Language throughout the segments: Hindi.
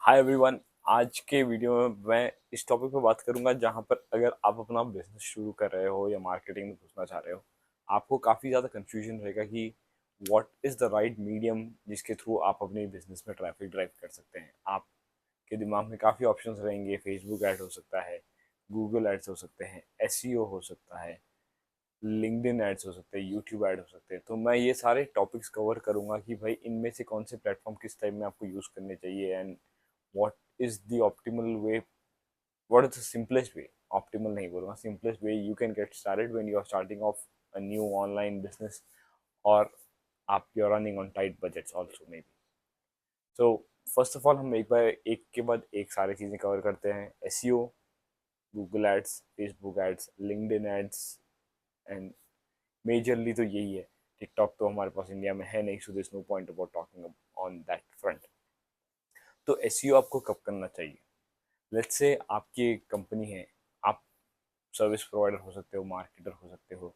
Hi everyone. आज के वीडियो में मैं इस टॉपिक पे बात करूंगा जहां पर अगर आप अपना बिजनेस शुरू कर रहे हो या मार्केटिंग में घुसना चाह रहे हो, आपको काफ़ी ज़्यादा कंफ्यूजन रहेगा कि what is the right medium जिसके थ्रू आप अपने बिजनेस में ट्रैफिक ड्राइव कर सकते हैं। आपके दिमाग में काफ़ी ऑप्शंस रहेंगे। फेसबुक ऐड हो सकता है, गूगल एड्स हो सकते हैं, एसईओ हो सकता है, लिंक्डइन एड्स हो सकते हैं, यूट्यूब ऐड हो सकते हैं। तो मैं ये सारे टॉपिक्स कवर करूंगा कि भाई इनमें से कौन से प्लेटफॉर्म किस टाइम में आपको यूज़ करने चाहिए and what is the optimal way, what is the simplest way, optimal नहीं बोलूँगा, simplest way you can get started when you are starting off a new online business or आप you're running on tight budgets also maybe. So first of all हम एक बार एक के बाद एक सारी चीज़ें कवर करते हैं। SEO, Google ads, Facebook ads, LinkedIn ads and majorly तो यही है। टिकटॉक तो हमारे पास इंडिया में है नहीं, so this no point about talking on that front. तो एसईओ आपको कब करना चाहिए? लेट्स से आपकी एक कंपनी है, आप सर्विस प्रोवाइडर हो सकते हो, मार्केटर हो सकते हो।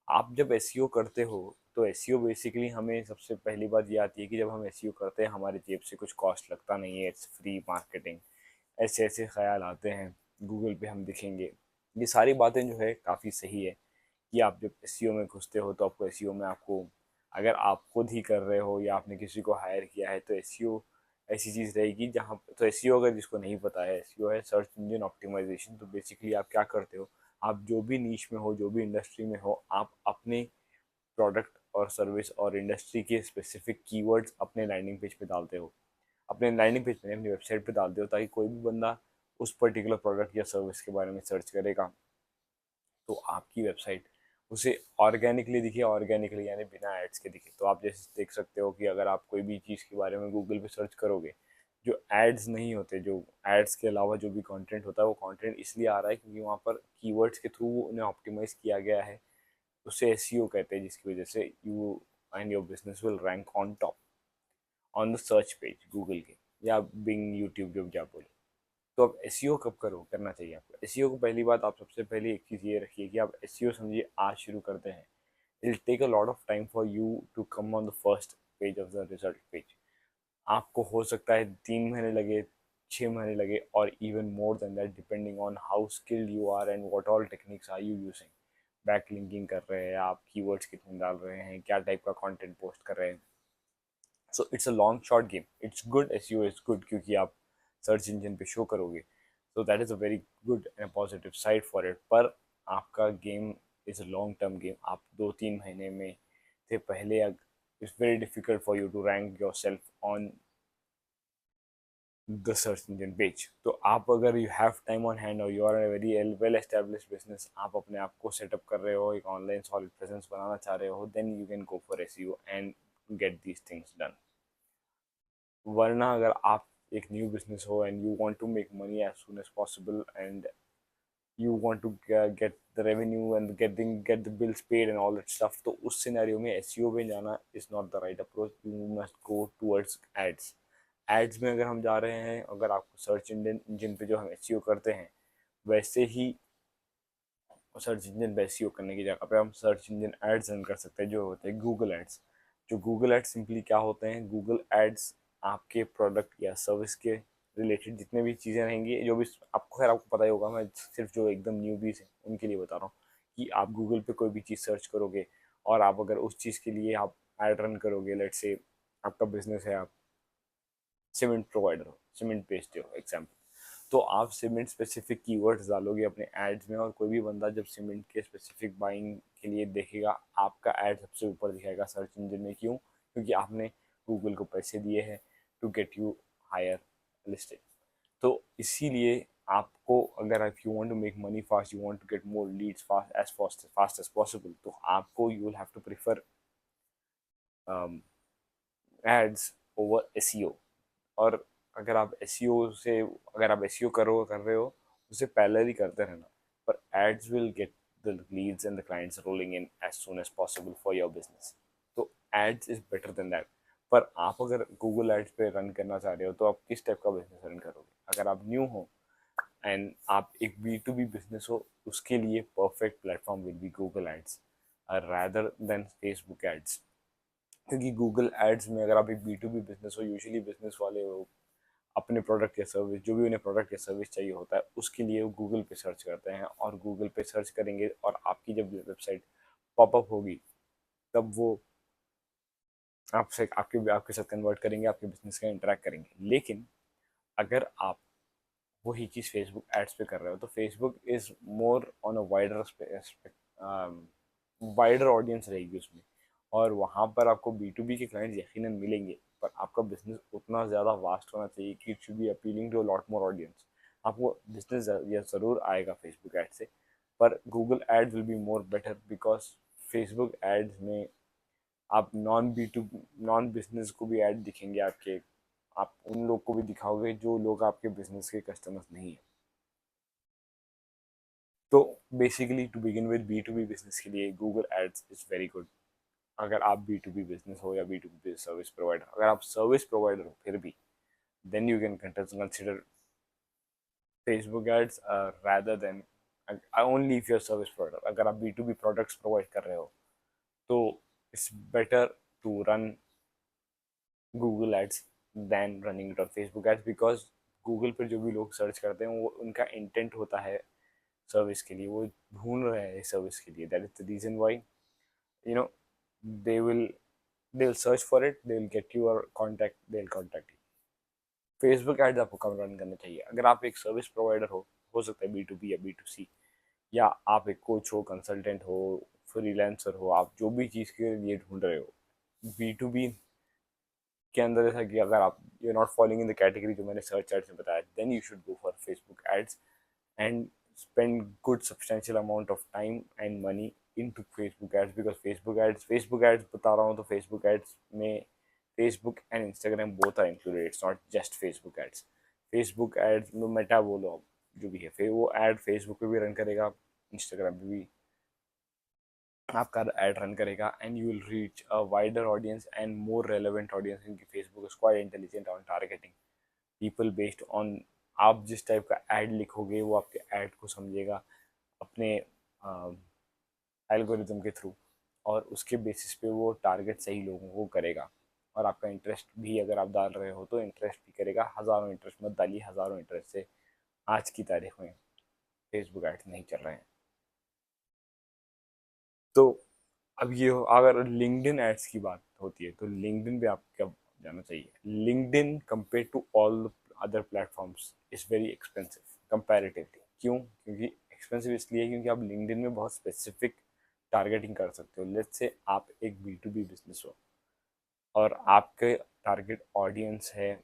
आप जब एसईओ करते हो तो एसईओ बेसिकली हमें सबसे पहली बात ये आती है कि जब हम एसईओ करते हैं हमारी जेब से कुछ कॉस्ट लगता नहीं है, इट्स फ्री मार्केटिंग। ऐसे ऐसे ख्याल आते हैं, गूगल पे हम दिखेंगे। ये सारी बातें जो है काफ़ी सही है कि आप जब एसईओ में घुसते हो तो आपको एसईओ में आपको, अगर आप खुद ही कर रहे हो या आपने किसी को हायर किया है तो एसईओ ऐसी चीज़ रहेगी जहाँ, तो एसईओ अगर जिसको नहीं पता है, एसईओ है सर्च इंजन ऑप्टिमाइजेशन। तो बेसिकली आप क्या करते हो, आप जो भी नीश में हो, जो भी इंडस्ट्री में हो, आप अपने प्रोडक्ट और सर्विस और इंडस्ट्री के स्पेसिफिक कीवर्ड्स अपने लैंडिंग पेज पे डालते हो। अपने लैंडिंग पेज पे, अपनी वेबसाइट पे डालते हो, ताकि कोई भी बंदा उस पर्टिकुलर प्रोडक्ट या सर्विस के बारे में सर्च करेगा तो आपकी वेबसाइट उसे ऑर्गेनिकली दिखे, ऑर्गेनिकली यानी बिना एड्स के दिखे। तो आप जैसे देख सकते हो कि अगर आप कोई भी चीज़ के बारे में गूगल पे सर्च करोगे, जो एड्स नहीं होते, जो एड्स के अलावा जो भी कंटेंट होता है, वो कंटेंट इसलिए आ रहा है क्योंकि वहाँ पर कीवर्ड्स के थ्रू उन्हें ऑप्टिमाइज किया गया है। उसे एसईओ कहते हैं, जिसकी वजह से you and your business will rank on top on the search page Google के, या बिंग, यूट्यूब, जो भी आप बोलो। तो अब एसईओ कब करना चाहिए आपको? एसईओ को पहली बात, आप सबसे पहले एक चीज़ ये रखिए कि आप एसईओ समझिए आज शुरू करते हैं। It will take a lot of time for you to come on the first page of the result page. आपको हो सकता है 3 महीने लगे, 6 महीने लगे, और even more than that, depending on how skilled you are and what all techniques are you using. Back linking कर रहे हैं आप, कीवर्ड्स कितने डाल रहे हैं, क्या टाइप का कंटेंट पोस्ट कर रहे हैं। So it's a long short game. It's good, SEO is good क्योंकि आप सर्च इंजन पे शो करोगे, so that is a very good and a positive side for it। पर आपका game is a long term game. आप 2-3 महीने में से पहले it's very difficult for you to rank yourself on the search engine page. तो आप अगर you have time on hand और you are very well establish business, आप अपने आप को सेटअप कर रहे हो, एक ऑनलाइन सॉलिड प्रेजेंस बनाना चाह रहे हो, then you can go for SEO and get these things done. वरना अगर आप एक न्यू बिजनेस हो and you want to make money as soon as possible and you want to get the revenue and get the bills paid and all that stuff, तो उस सिनेरियो में एसईओ में जाना is not the right approach. You must go towards ads. Ads में अगर हम जा रहे हैं, अगर आपको सर्च इंजन पे जो हम एसईओ करते हैं, वैसे ही सर्च इंजन पे एसईओ करने की जगह पे हम सर्च इंजन एड्स रन कर सकते हैं, जो होते हैं गूगल एड्स। जो गूगल एड्स सिंपली क्या होते हैं, गूगल एड्स आपके प्रोडक्ट या सर्विस के रिलेटेड जितने भी चीज़ें रहेंगी, जो भी आपको, खैर आपको पता ही होगा, मैं सिर्फ जो एकदम न्यूबीज हैं उनके लिए बता रहा हूँ कि आप गूगल पे कोई भी चीज़ सर्च करोगे और आप अगर उस चीज़ के लिए आप एड रन करोगे, लेट से आपका बिजनेस है, आप सीमेंट प्रोवाइडर हो, सीमेंट बेचते हो एग्जाम्पल, तो आप सीमेंट स्पेसिफिक कीवर्ड्स डालोगे अपने एड्स में, और कोई भी बंदा जब सीमेंट के स्पेसिफिक बाइंग के लिए देखेगा, आपका एड सबसे ऊपर दिखाएगा सर्च इंजन में। क्यों? क्योंकि आपने गूगल को पैसे दिए हैं to get you higher listed. तो इसीलिए आपको, अगर if you want to make money fast, you want to get more leads fast as possible, तो आपको you will have to prefer ads over SEO. और अगर आप एसईओ से, अगर आप एसईओ कर रहे हो, उसे पैरेलली करते रहना। पर ads will get the leads and the clients rolling in as soon as possible for your business. तो ads is better than that. पर आप अगर गूगल एड्स पे रन करना चाह रहे हो तो आप किस टाइप का बिजनेस रन करोगे? अगर आप न्यू हो एंड आप एक B2B बिजनेस हो, उसके लिए perfect platform will be Google ads rather than Facebook ads. क्योंकि गूगल एड्स में, अगर आप एक B2B बिजनेस हो, यूजुअली बिजनेस वाले हो, अपने प्रोडक्ट या सर्विस, जो भी उन्हें प्रोडक्ट या सर्विस चाहिए होता है, उसके लिए वो गूगल पे सर्च करते हैं, और गूगल पे सर्च करेंगे और आपकी जब वेबसाइट पॉपअप होगी तब वो आपसे आपके आपके साथ कन्वर्ट करेंगे, आपके बिजनेस का इंटरेक्ट करेंगे। लेकिन अगर आप वही चीज़ फेसबुक एड्स पे कर रहे हो तो Facebook is more on a wider wider audience रहेगी उसमें, और वहाँ पर आपको बी टू बी के क्लाइंट्स यकीनन मिलेंगे, पर आपका बिजनेस उतना ज़्यादा वास्ट होना चाहिए कि it should be appealing to a lot more audience. आपको बिजनेस या ज़रूर आएगा फेसबुक एड से, पर Google ads will be more better, because Facebook ads में आप नॉन बिजनेस को भी ऐड दिखेंगे आपके, आप उन लोग को भी दिखाओगे जो लोग आपके बिजनेस के कस्टमर्स नहीं है। तो basically to begin with B to B business के लिए Google ads is very good. अगर आप बी टू बी बिजनेस हो या B to B service provider, अगर आप सर्विस प्रोवाइडर हो फिर भी, then you can consider Facebook ads rather than only if you're service provider. अगर आप B to B products provide कर रहे हो तो it's better to run Google ads then running it on Facebook ads, because Google पर जो भी लोग सर्च करते हैं वो उनका इंटेंट होता है सर्विस के लिए, वो ढूंढ रहे हैं सर्विस के लिए। That is the reason why you know they will they will search for it, they will get your contact, they will contact you. Facebook ads आपको कम रन करना चाहिए। अगर आप एक सर्विस प्रोवाइडर हो सकता है बी टू बी या बी टू सी, या आप एक कोच हो, कंसल्टेंट हो, फ्रीलांसर हो, आप जो भी चीज़ के लिए ढूंढ रहे हो बी टू बी के अंदर, जैसा कि अगर आप you not following in the category जो मैंने सर्च एड्स में बताया, then you should go for Facebook ads and spend good substantial amount of time and money into Facebook ads, because Facebook ads बता रहा हूँ तो Facebook ads में Facebook and Instagram both are included, it's not just Facebook ads। Facebook ads में मेटा बोलो आप, जो भी है फिर वो एड Facebook पे भी रन करेगा, Instagram पे भी आपका एड रन करेगा, and you will reach a wider audience and more relevant audience, क्योंकि Facebook is quite intelligent on targeting people based on आप जिस टाइप का एड लिखोगे वो आपके एड को समझेगा अपने एल्गोरिदम के थ्रू, और उसके बेसिस पे वो टारगेट सही लोगों को करेगा। और आपका इंटरेस्ट भी अगर आप डाल रहे हो तो इंटरेस्ट भी करेगा। हज़ारों इंटरेस्ट मत डालिए, हज़ारों इंटरेस्ट से आज की तारीख में फेसबुक एड्स नहीं चल रहे हैं। तो अब ये अगर लिंक्डइन एड्स की बात होती है तो लिंक्डइन पे आपको क्या जाना चाहिए। LinkedIn compare to all other platforms is very expensive comparatively. क्यों? क्योंकि एक्सपेंसिव इसलिए क्योंकि आप लिंक्डइन में बहुत स्पेसिफिक टारगेटिंग कर सकते हो। लेट्स से आप एक बी टू बी बिजनेस हो और आपके टारगेट ऑडियंस है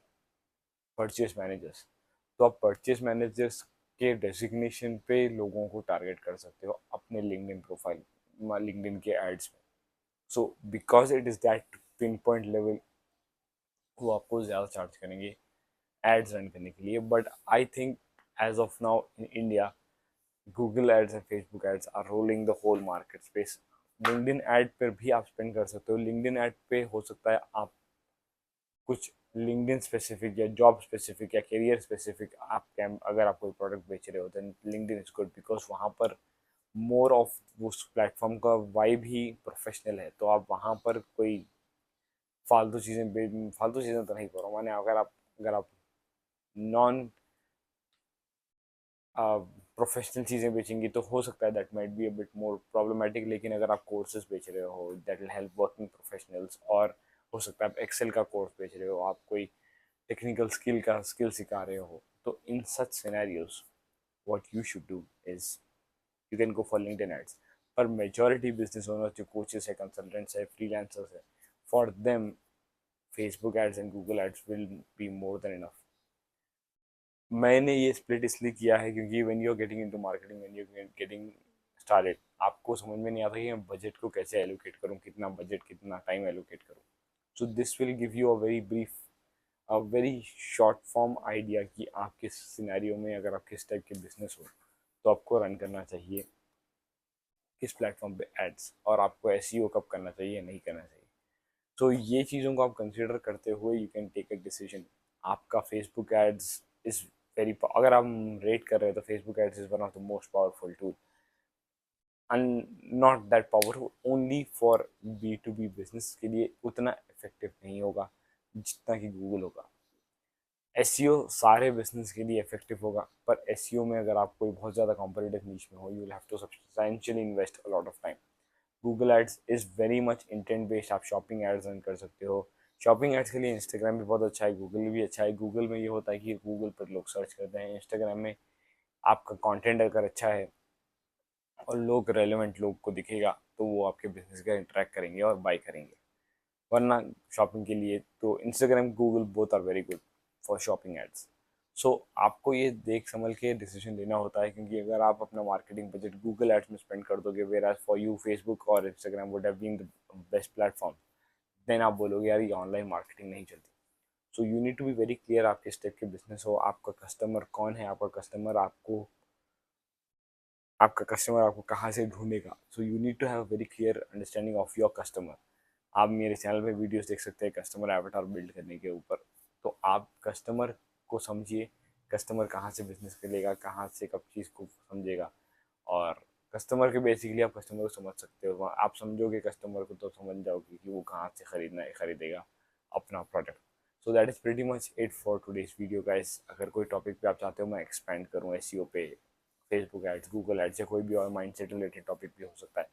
परचेज मैनेजर्स, तो आप परचेज मैनेजर्स के डेजिग्नेशन पे लोगों को टारगेट कर सकते हो अपने लिंक्डइन प्रोफाइल, लिंक्डइन के एड्स में। So because it is that pin point level, वो आपको ज़्यादा चार्ज करेंगे एड्स रन करने के लिए। But I think as of now in India Google ads and Facebook ads are rolling the whole market space. LinkedIn ad पर भी आप स्पेंड कर सकते हो। लिंक्डइन एड पे हो सकता है आप कुछ लिंक्डइन स्पेसिफिक या जॉब स्पेसिफिक या करियर स्पेसिफिक आप कैम, अगर आप कोई प्रोडक्ट बेच रहे हो then LinkedIn is good, because वहाँ पर मोर ऑफ उस प्लेटफॉर्म का वाइब ही प्रोफेशनल है। तो आप वहाँ पर कोई फालतू चीज़ें तो नहीं करो, माने अगर आप नॉन प्रोफेशनल चीज़ें बेचेंगी तो हो सकता है that might be a bit more problematic. लेकिन अगर आप कोर्सेज बेच रहे हो that will help working professionals, और हो सकता है आप एक्सेल का कोर्स बेच रहे हो, आप कोई टेक्निकल स्किल सिखा रहे हो, तो in such scenarios what you should do is you can go for LinkedIn ads. पर मेजॉरिटी बिजनेस ओनर्स जो कोचेस है, कंसल्टेंट्स है, फ्रीलांसर्स है, for them Facebook ads and Google ads will be more than enough. मैंने ये स्प्लिट इसलिए किया है क्योंकि when you are getting into marketing, when you are getting started, आपको समझ में नहीं आता कि मैं बजट को कैसे एलोकेट करूँ, कितना बजट, कितना टाइम एलोकेट करूँ। So this will give you a very brief, a very short form idea कि आप किस सिनेरियो में, अगर आप किस टाइप के बिजनेस हो तो आपको रन करना चाहिए किस प्लेटफॉर्म पे एड्स, और आपको एसईओ कब करना चाहिए नहीं करना चाहिए। तो ये चीज़ों को आप कंसिडर करते हुए you can take a decision. आपका फेसबुक एड्स इज़ वेरी, अगर आप रेट कर रहे हो तो Facebook ads is one of the most powerful tool, and not that powerful only for B to B business के लिए, उतना इफेक्टिव नहीं होगा जितना कि गूगल होगा। एसईओ सारे बिजनेस के लिए इफेक्टिव होगा, पर एसईओ में अगर आप कोई बहुत ज़्यादा कॉम्पिटिटिव नीच में हो, you will have to substantially invest a lot of time. Google ads is very much intent based, आप शॉपिंग एड्स रन कर सकते हो। शॉपिंग एड्स के लिए इंस्टाग्राम भी बहुत अच्छा है, गूगल भी अच्छा है। गूगल में ये होता है कि गूगल पर लोग सर्च करते हैं, इंस्टाग्राम में आपका कंटेंट अगर अच्छा है और लोग रेलेवेंट लोग को दिखेगा तो वो आपके बिजनेस का इंटरेक्ट करेंगे और बाय करेंगे। वरना शॉपिंग के लिए तो Instagram Google both are very good for shopping ads. So आपको ये देख समझ के डिसीजन लेना होता है, क्योंकि अगर आप अपना मार्केटिंग बजट गूगल एड्स में स्पेंड कर दोगे, where as for you Facebook और Instagram would have been the best platform, then आप बोलोगे यार ये ऑनलाइन मार्केटिंग नहीं चलती। So you need to be very clear आप किस टाइप के बिजनेस हो, आपका कस्टमर कौन है, आपका कस्टमर आपको कहाँ से ढूंढेगा। So you need to have very clear understanding of your customer. आप मेरे चैनल पे वीडियोस देख सकते हैं कस्टमर एवटार बिल्ड करने के ऊपर। तो आप कस्टमर को समझिए, कस्टमर कहाँ से बिजनेस करेगा, कहाँ से कब चीज़ को समझेगा। और कस्टमर के बेसिकली आप कस्टमर को समझ सकते हो, आप समझोगे कस्टमर को तो समझ जाओगे कि वो कहाँ से खरीदेगा अपना product. So that is pretty much it for today's video guys. अगर कोई टॉपिक पे आप चाहते हो मैं एक्सपेंड करूँ एसईओ पे, फेसबुक एड्स, गूगल एड्स या कोई भी और माइंडसेट रिलेटेड टॉपिक भी हो सकता है,